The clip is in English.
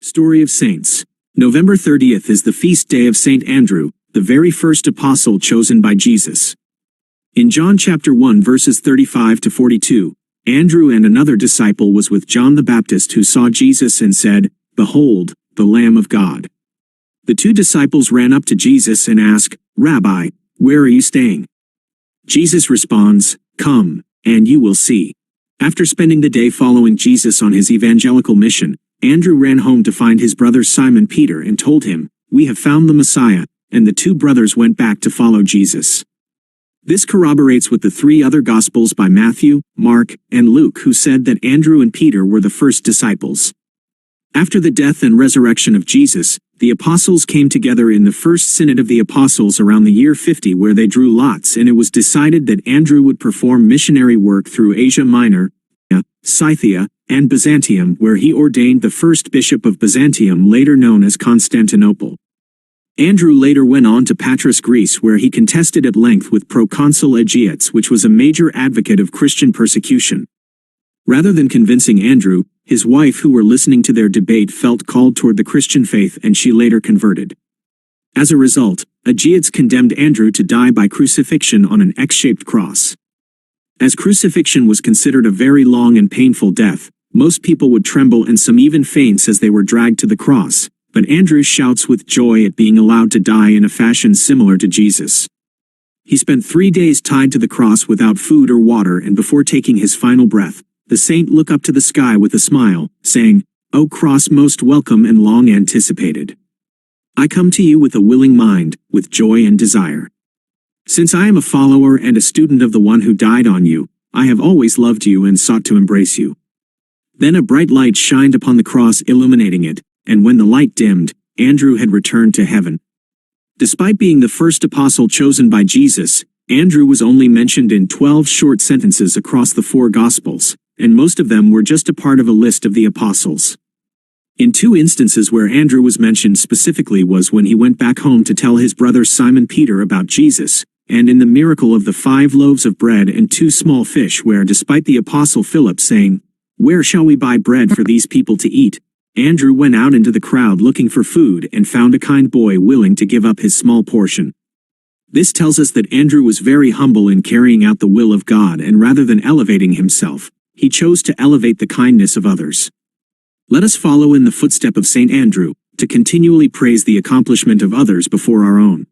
Story of Saints. November 30th is the feast day of Saint Andrew, the very first apostle chosen by Jesus. In John chapter 1 verses 35 to 42, Andrew and another disciple was with John the Baptist, who saw Jesus and said, "Behold, the Lamb of God." The two disciples ran up to Jesus and asked, "Rabbi, where are you staying?" Jesus responds, "Come, and you will see." After spending the day following Jesus on his evangelical mission, Andrew ran home to find his brother Simon Peter and told him, "We have found the Messiah," and the two brothers went back to follow Jesus. This corroborates with the three other Gospels by Matthew, Mark, and Luke, who said that Andrew and Peter were the first disciples. After the death and resurrection of Jesus, the apostles came together in the first synod of the apostles around the year 50, where they drew lots, and it was decided that Andrew would perform missionary work through Asia Minor, Scythia, and Byzantium, where he ordained the first bishop of Byzantium, later known as Constantinople. Andrew later went on to Patras, Greece, where he contested at length with proconsul Aegeates, which was a major advocate of Christian persecution. Rather than convincing Andrew, his wife, who were listening to their debate, felt called toward the Christian faith, and she later converted. As a result, Aegeates condemned Andrew to die by crucifixion on an X-shaped cross. As crucifixion was considered a very long and painful death, most people would tremble and some even faint as they were dragged to the cross, but Andrew shouts with joy at being allowed to die in a fashion similar to Jesus. He spent 3 days tied to the cross without food or water, and before taking his final breath, the saint looked up to the sky with a smile, saying, "O cross most welcome and long anticipated. I come to you with a willing mind, with joy and desire. Since I am a follower and a student of the one who died on you, I have always loved you and sought to embrace you." Then a bright light shined upon the cross, illuminating it, and when the light dimmed, Andrew had returned to heaven. Despite being the first apostle chosen by Jesus, Andrew was only mentioned in 12 short sentences across the 4 Gospels, and most of them were just a part of a list of the apostles. In 2 instances where Andrew was mentioned specifically was when he went back home to tell his brother Simon Peter about Jesus, and in the miracle of the 5 loaves of bread and 2 small fish, where despite the apostle Philip saying, "Where shall we buy bread for these people to eat?" Andrew went out into the crowd looking for food and found a kind boy willing to give up his small portion. This tells us that Andrew was very humble in carrying out the will of God, and rather than elevating himself, he chose to elevate the kindness of others. Let us follow in the footstep of Saint Andrew, to continually praise the accomplishment of others before our own.